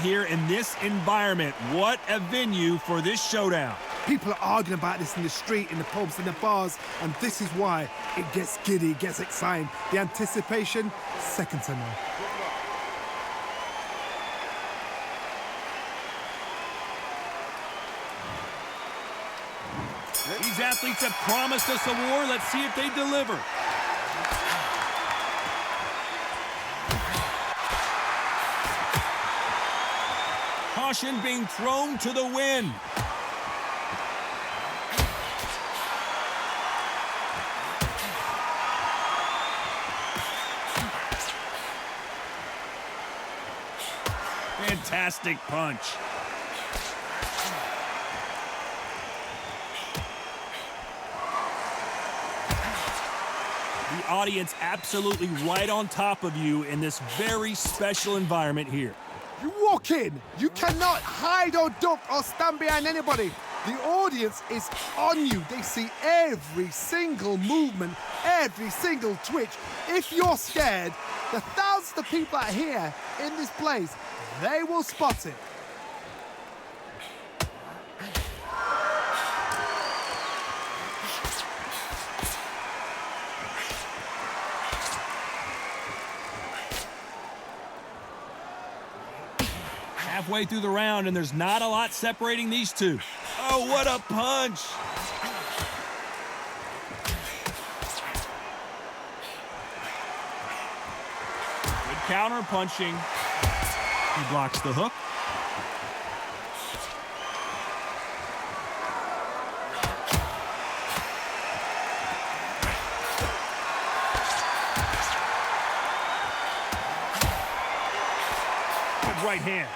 here in this environment. What a venue for this showdown. People are arguing about this in the street, in the pubs, in the bars, and this is why it gets giddy, it gets exciting. The anticipation, second to none. These athletes have promised us a war. Let's see if they deliver. Caution being thrown to the wind. Fantastic punch. The audience absolutely right on top of you in this very special environment here. You walk in, you cannot hide or duck or stand behind anybody. The audience is on you. They see every single movement, every single twitch. If you're scared, the thousands of people out here in this place, they will spot it. Halfway through the round, and there's not a lot separating these two. Oh, what a punch! Good counter punching. He blocks the hook. Good right hand.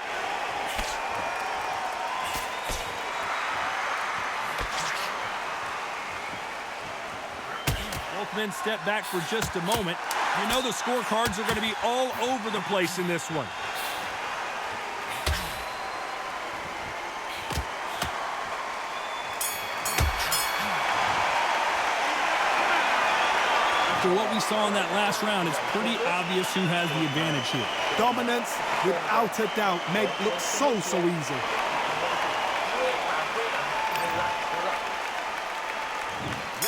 Both men step back for just a moment. You know the scorecards are going to be all over the place in this one. After what we saw in that last round, it's pretty obvious who has the advantage here. Dominance, without a doubt, made look so easy.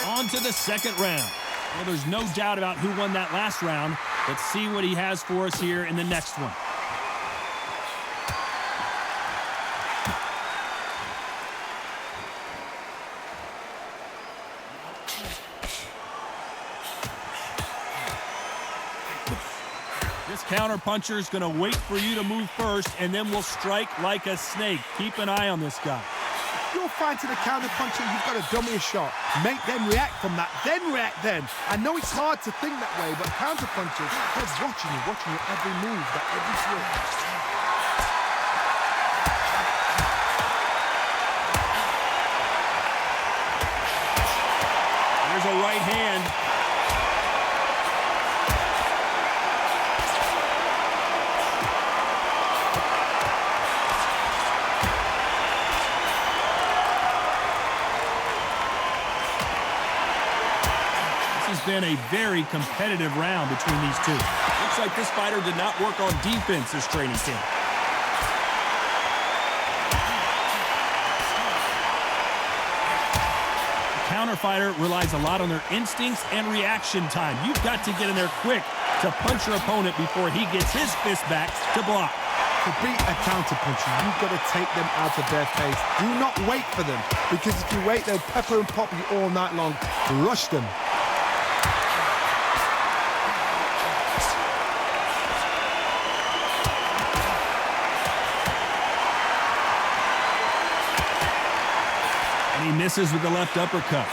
On to the second round. Well, there's no doubt about who won that last round. Let's see what he has for us here in the next one. This counter-puncher is going to wait for you to move first, and then will strike like a snake. Keep an eye on this guy. You're fine to the counter-puncher, you've got to dummy a shot. Make them react from that, then react then. I know it's hard to think that way, but counter-punchers, they're watching you every move, that every switch. There's a right hand. Been a very competitive round between these two. Looks like this fighter did not work on defense this training camp. The counter fighter relies a lot on their instincts and reaction time. You've got to get in there quick to punch your opponent before he gets his fist back to block. To beat a counter puncher, you've got to take them out of their face. Do not wait for them, because if you wait, they'll pepper and pop you all night long. Rush them. He misses with the left uppercut.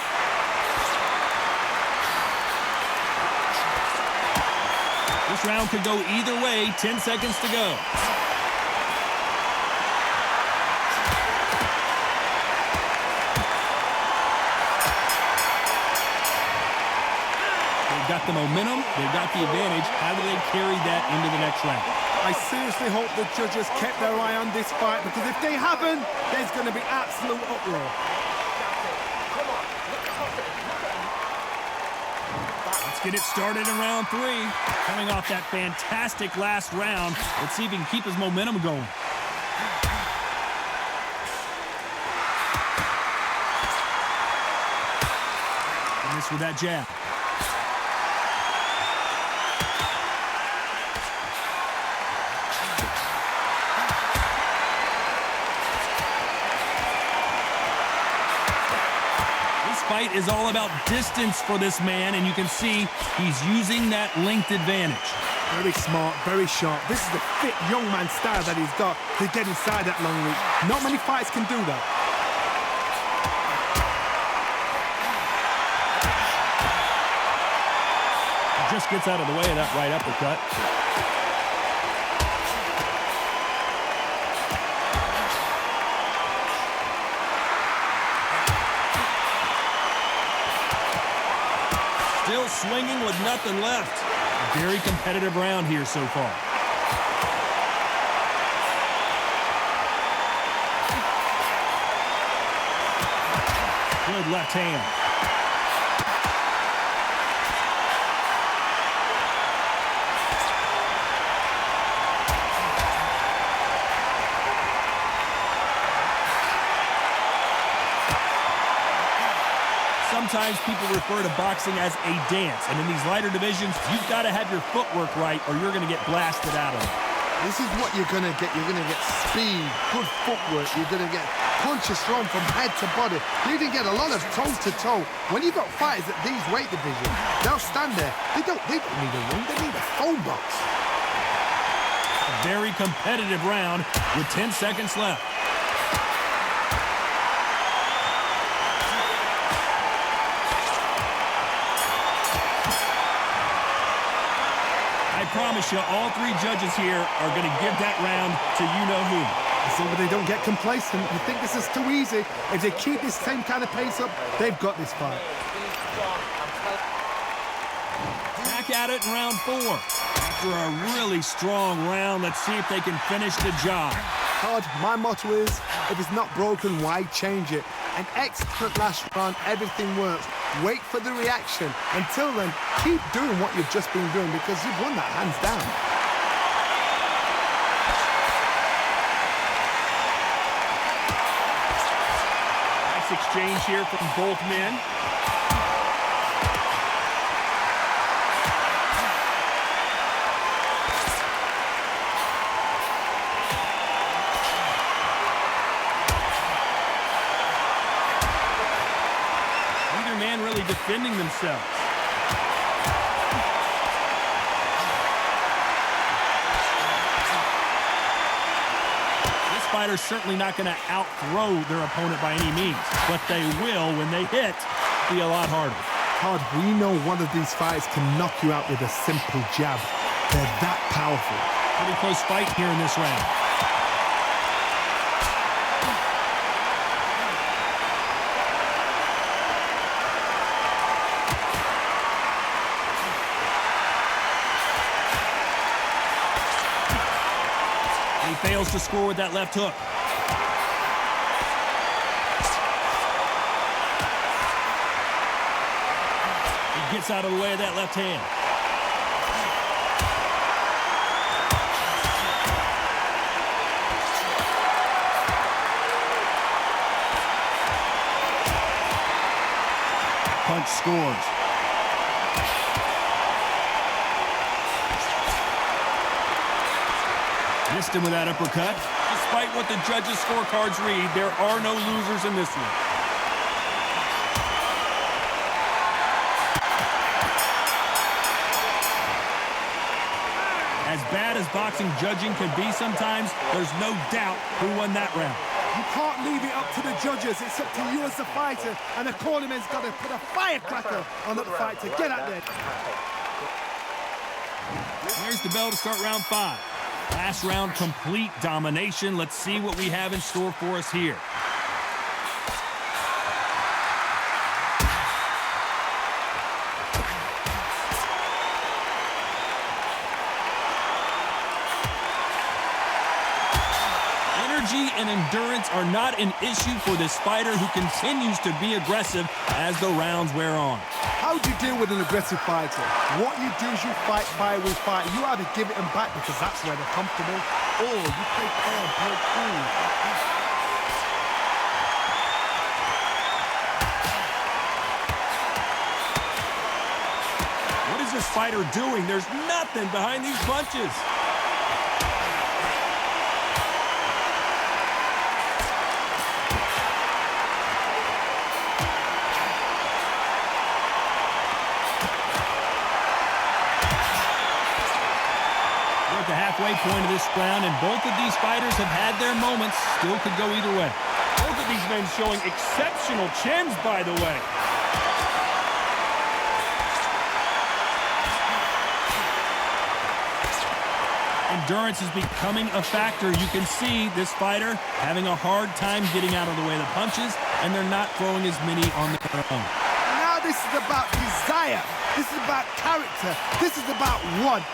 This round could go either way. 10 seconds to go. They've got the momentum. They've got the advantage. How do they carry that into the next round? I seriously hope the judges kept their eye on this fight, because if they haven't, there's going to be absolute uproar. Let's get it started in round 3. Coming off that fantastic last round, let's see if he can keep his momentum going. Nice with that jab. This fight is all about distance for this man, and you can see he's using that length advantage. Very smart, very sharp. This is the fit young man style that he's got to get inside that long reach. Not many fights can do that. He just gets out of the way of that right uppercut. Still swinging with nothing left. Very competitive round here so far. Good left hand. Sometimes people refer to boxing as a dance, and in these lighter divisions, you've got to have your footwork right or you're going to get blasted out of it. This is what you're going to get. You're going to get speed, good footwork. You're going to get punches thrown from head to body. You can get a lot of toe-to-toe. When you've got fighters at these weight divisions, they'll stand there. They don't need a ring. They need a phone box. A very competitive round with 10 seconds left. I promise you, all three judges here are going to give that round to you-know-who. So that they don't get complacent. You think this is too easy. If they keep this same kind of pace up, they've got this fight. Back at it in round 4. After a really strong round, let's see if they can finish the job. Todd, my motto is, if it's not broken, why change it? An excellent last round, everything works. Wait for the reaction. Until then, keep doing what you've just been doing because you've won that hands down. Nice exchange here from both men. Defending themselves. This fighter's certainly not going to outthrow their opponent by any means, but they will, when they hit, be a lot harder. Todd, we know one of these fighters can knock you out with a simple jab. They're that powerful. Pretty close fight here in this round. Fails to score with that left hook. He gets out of the way of that left hand. Punch scores. Missed him with that uppercut. Despite what the judges' scorecards read, there are no losers in this one. As bad as boxing judging can be sometimes, there's no doubt who won that round. You can't leave it up to the judges. It's up to you as the fighter, and the cornerman's got to put a firecracker on that fight to get out there. There's the bell to start round 5. Last round, complete domination. Let's see what we have in store for us here. Energy and endurance are not an issue for this fighter who continues to be aggressive as the rounds wear on. How do you deal with an aggressive fighter? What you do is you fight fire with fire. You either give it them back because that's where they're comfortable, or you play fair and play cool. fighter doing? There's nothing behind these punches. We're at the halfway point of this round, and both of these fighters have had their moments. Still could go either way. Both of these men showing exceptional chins, by the way. Endurance is becoming a factor. You can see this fighter having a hard time getting out of the way of the punches, and they're not throwing as many on their own. Now this is about desire. This is about character. This is about want.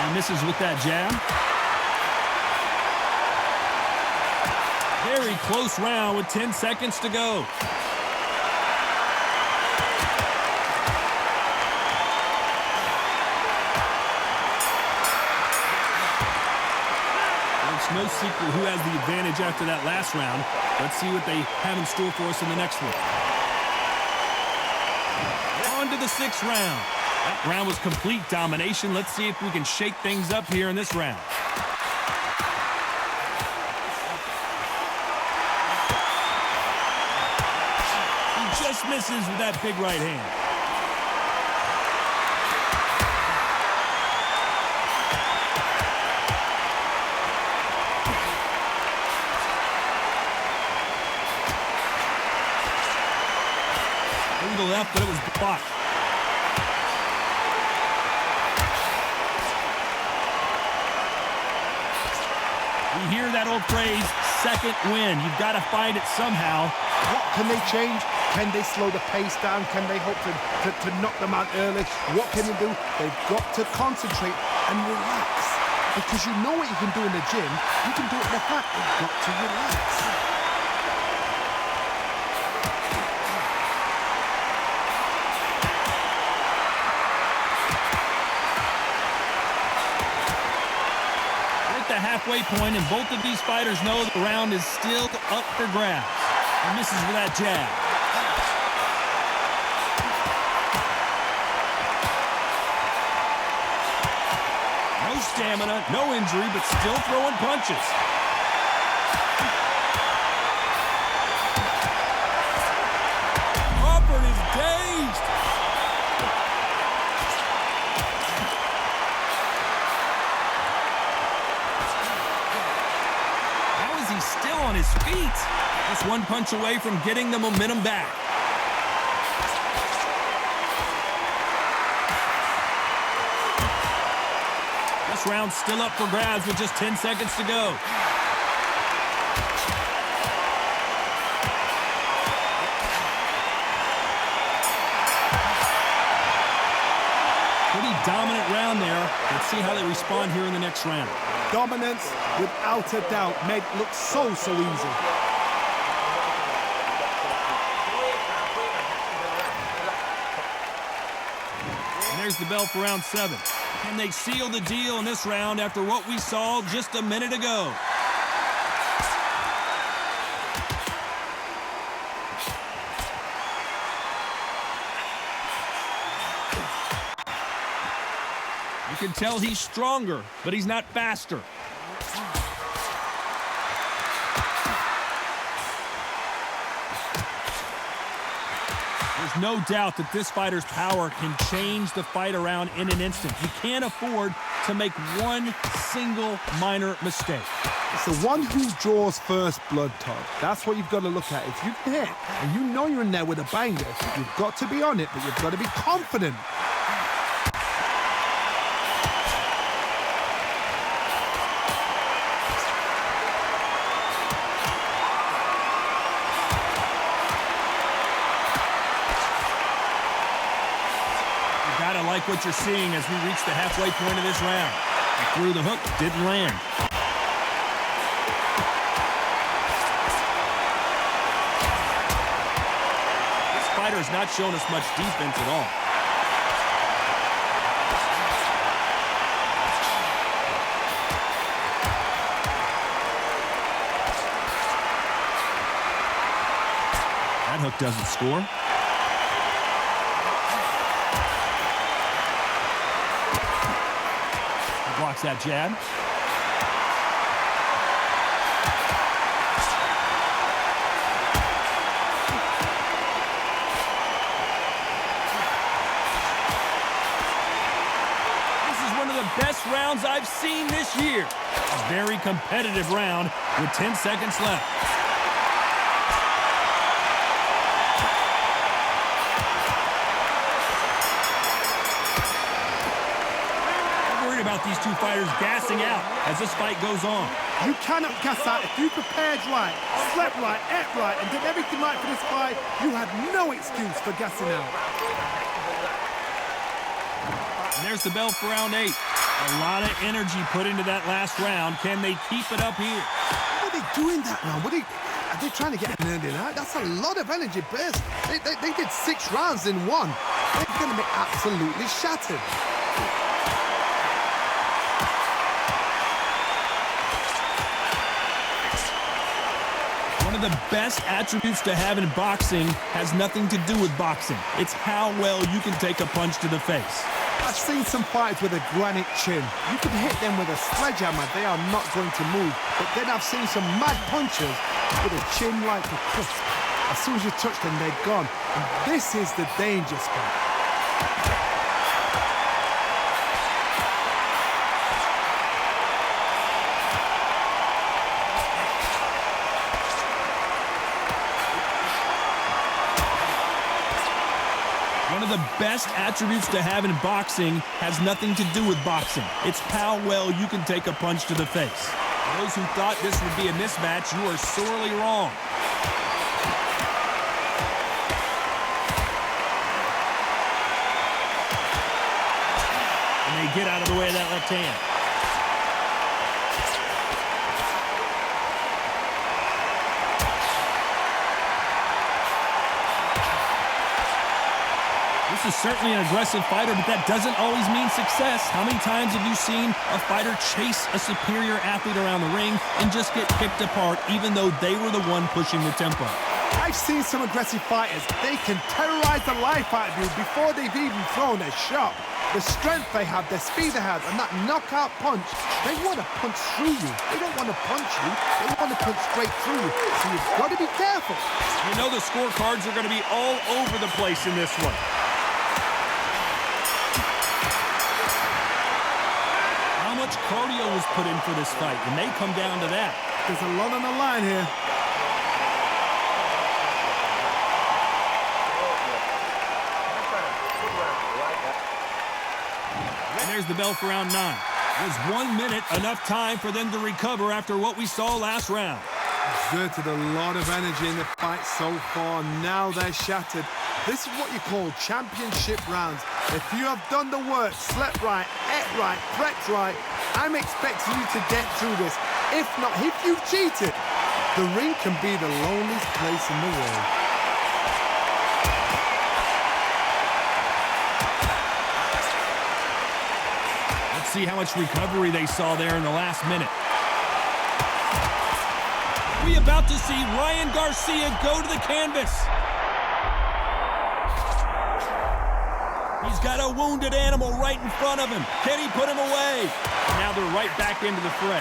And misses with that jab. Very close round with 10 seconds to go. It's no secret who has the advantage after that last round. Let's see what they have in store for us in the next one. On to the 6th round. That round was complete domination. Let's see if we can shake things up here in this round. He just misses with that big right hand. To the left, but it was blocked. We hear that old phrase, second win. You've got to find it somehow. What can they change? Can they slow the pace down? Can they hope to knock them out early? What can they do? They've got to concentrate and relax. Because you know what you can do in the gym, you can do it in the back. You've got to relax. The halfway point, and both of these fighters know the round is still up for grabs. And misses with that jab. No stamina, no injury, but still throwing punches. Crawford is dazed. Still on his feet. Just one punch away from getting the momentum back. This round's still up for grabs with just 10 seconds to go. Pretty dominant round there. Let's see how they respond here in the next round. Dominance, without a doubt, made it look so easy. And there's the bell for round 7. Can they seal the deal in this round after what we saw just a minute ago? You can tell he's stronger, but he's not faster. There's no doubt that this fighter's power can change the fight around in an instant. You can't afford to make one single minor mistake. It's the one who draws first blood, Todd. That's what you've got to look at. If you hit and you know you're in there with a banger, you've got to be on it, but you've got to be confident. Gotta like what you're seeing as we reach the halfway point of this round. He threw the hook, didn't land. This fighter has not shown us much defense at all. hook doesn't score. Blocks that jab. This is one of the best rounds I've seen this year. A very competitive round with 10 seconds left. About these two fighters gassing out as this fight goes on. You cannot gas out. If you prepared right, slept right, ate right, and did everything right for this fight, you had no excuse for gassing out. And there's the bell for round 8. A lot of energy put into that last round. Can they keep it up here? What are they doing that round? Are they trying to get an ending out? That's a lot of energy burst. They did 6 rounds in one. They're going to be absolutely shattered. One of the best attributes to have in boxing has nothing to do with boxing. It's how well you can take a punch to the face. I've seen some fighters with a granite chin. You can hit them with a sledgehammer, they are not going to move. But then I've seen some mad punchers with a chin like a crisp. As soon as you touch them, they're gone. And this is the danger spot. One of the best attributes to have in boxing has nothing to do with boxing. It's how well you can take a punch to the face. Those who thought this would be a mismatch, you are sorely wrong. And they get out of the way of that left hand. This is certainly an aggressive fighter, but that doesn't always mean success. How many times have you seen a fighter chase a superior athlete around the ring and just get picked apart even though they were the one pushing the tempo? I've seen some aggressive fighters. They can terrorize the life out of you before they've even thrown a shot. The strength they have, the speed they have, and that knockout punch, they want to punch through you. They don't want to punch you. They want to punch straight through you. So you've got to be careful. You know the scorecards are going to be all over the place in this one. How much cardio was put in for this fight? It may come down to that. There's a lot on the line here. And there's the bell for round 9. Was 1 minute enough time for them to recover after what we saw last round? Exerted a lot of energy in the fight so far. Now they're shattered. This is what you call championship rounds. If you have done the work, slept right, ate right, prepped right, I'm expecting you to get through this. If not, if you've cheated, the ring can be the loneliest place in the world. Let's see how much recovery they saw there in the last minute. We about to see Ryan Garcia go to the canvas. He's got a wounded animal right in front of him. Can he put him away? Now they're right back into the fray.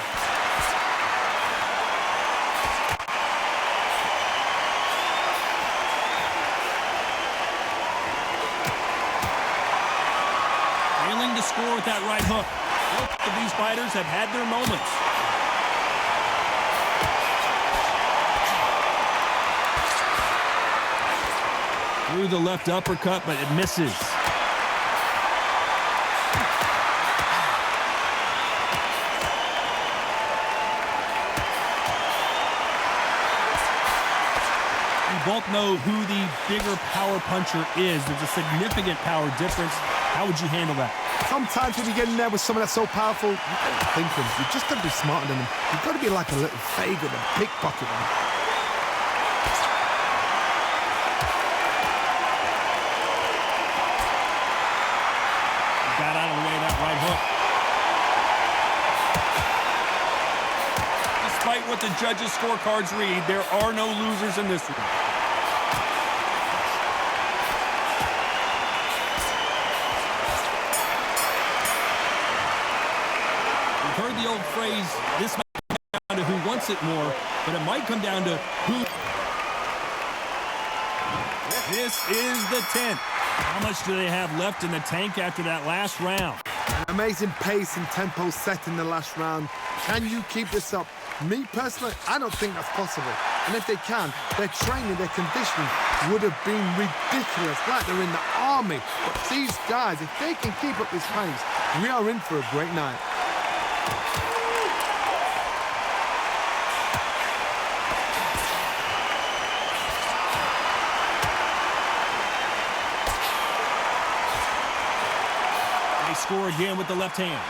Failing to score with that right hook. Both of these fighters have had their moments. Through the left uppercut, but it misses. We both know who the bigger power puncher is. There's a significant power difference. How would you handle that? Sometimes when you get in there with someone that's so powerful, you can't think of them. You just got to be smarter than them. You've got to be like a little faggot and pickpocket them. Got out of the way of that right hook. Despite what the judges' scorecards read, there are no losers in this one. phrase, this might come down to who wants it more, but it might come down to who. This is the 10th. How much do they have left in the tank after that last round? Amazing pace and tempo set in the last round. Can you keep this up? Me personally, I don't think that's possible. And if they can, their training, their conditioning would have been ridiculous, like they're in the army. But these guys, if they can keep up this pace, we are in for a great night. They score again with the left hand.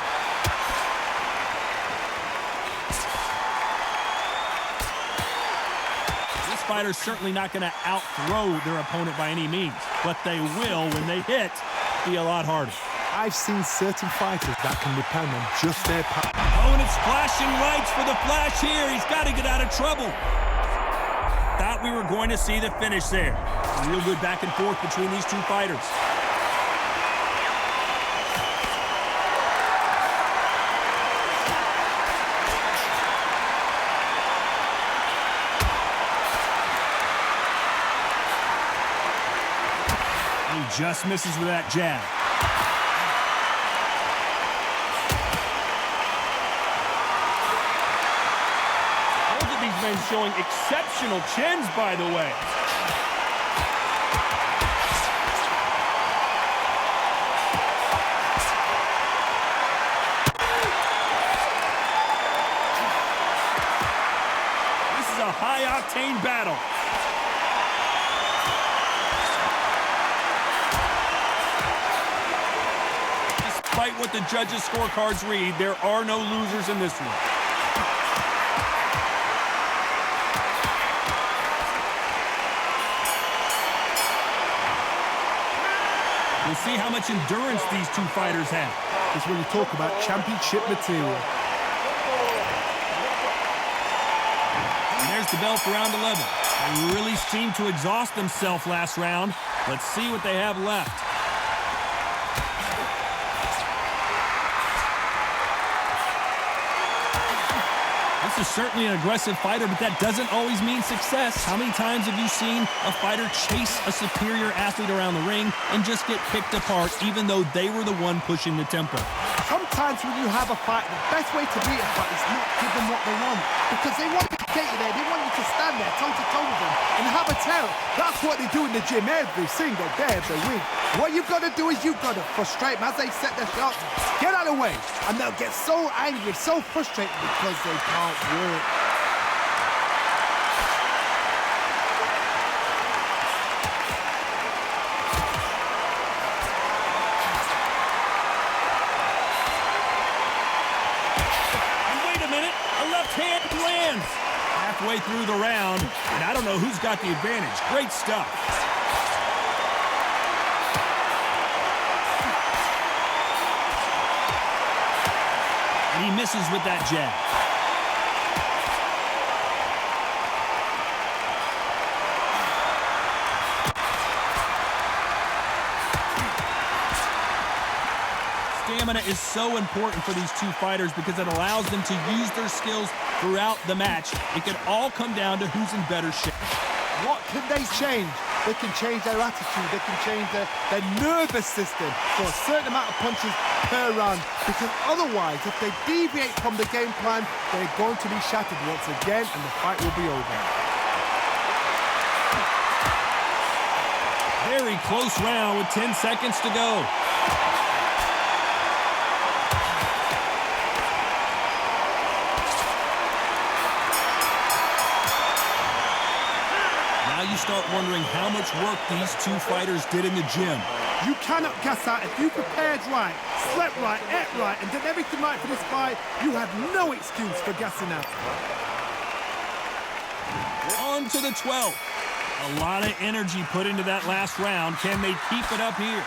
Fighter's certainly not going to out-throw their opponent by any means, but they will, when they hit, be a lot harder. I've seen certain fighters that can depend on just their power. Oh, and it's flashing lights for the flash here. He's got to get out of trouble. Thought we were going to see the finish there. Real good back and forth between these two fighters. Just misses with that jab. Both of these men showing exceptional chins, by the way. This is a high-octane battle. Despite what the judges' scorecards read, there are no losers in this one. We'll see how much endurance these two fighters have. It's when you talk about championship material. And there's the bell for round 11. They really seemed to exhaust themselves last round. Let's see what they have left. This is certainly an aggressive fighter, but that doesn't always mean success. How many times have you seen a fighter chase a superior athlete around the ring and just get picked apart, even though they were the one pushing the tempo? Sometimes when you have a fight, the best way to beat a fight is not give them what they want. Because they want to get you there. They want you to stand there toe-to-toe with them and have a tell. That's what they do in the gym every single day of the week. What you've got to do is you've got to frustrate them as they set their shots. Get out of the way. And they'll get so angry, so frustrated because they can't work. Lands halfway through the round, and I don't know who's got the advantage. Great stuff. And he misses with that jab. Stamina is so important for these two fighters because it allows them to use their skills throughout the match. It can all come down to who's in better shape. What can they change? They can change their attitude. They can change their nervous system for a certain amount of punches per round. Because otherwise, if they deviate from the game plan, they're going to be shattered once again and the fight will be over. Very close round with 10 seconds to go. You start wondering how much work these two fighters did in the gym. You cannot gas out. If you prepared right, slept right, ate right, and did everything right for this fight, you have no excuse for gassing out. On to the 12th. A lot of energy put into that last round. Can they keep it up here?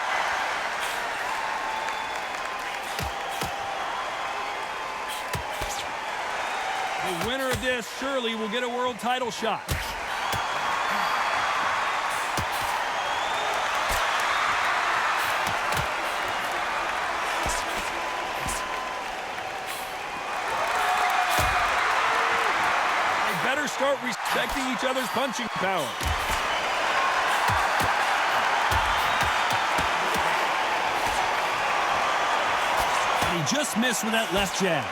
The winner of this surely will get a world title shot. start respecting each other's punching power. And he just missed with that left jab.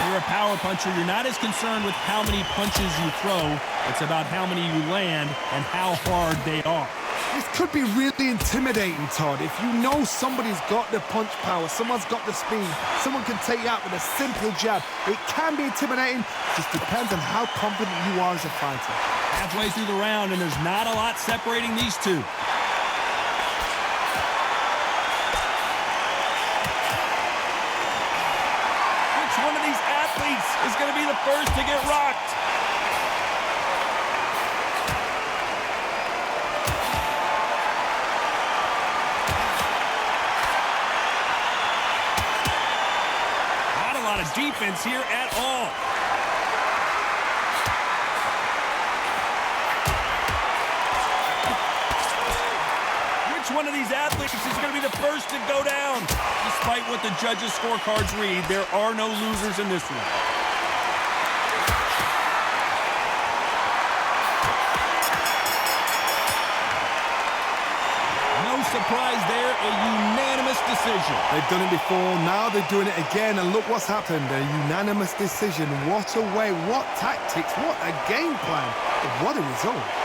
You're a power puncher. You're not as concerned with how many punches you throw. It's about how many you land and how hard they are. This could be really intimidating, Todd. If you know somebody's got the punch power, someone's got the speed, someone can take you out with a simple jab. It can be intimidating. Just depends on how confident you are as a fighter. Halfway through the round, and there's not a lot separating these two. One of these athletes is going to be the first to get rocked. Not a lot of defense here at all. Which one of these athletes is going to be the first to go down? Despite what the judges' scorecards read, there are no losers in this one. No surprise there, a unanimous decision. They've done it before, now they're doing it again, and look what's happened. A unanimous decision. What a way, what tactics, what a game plan. What a result.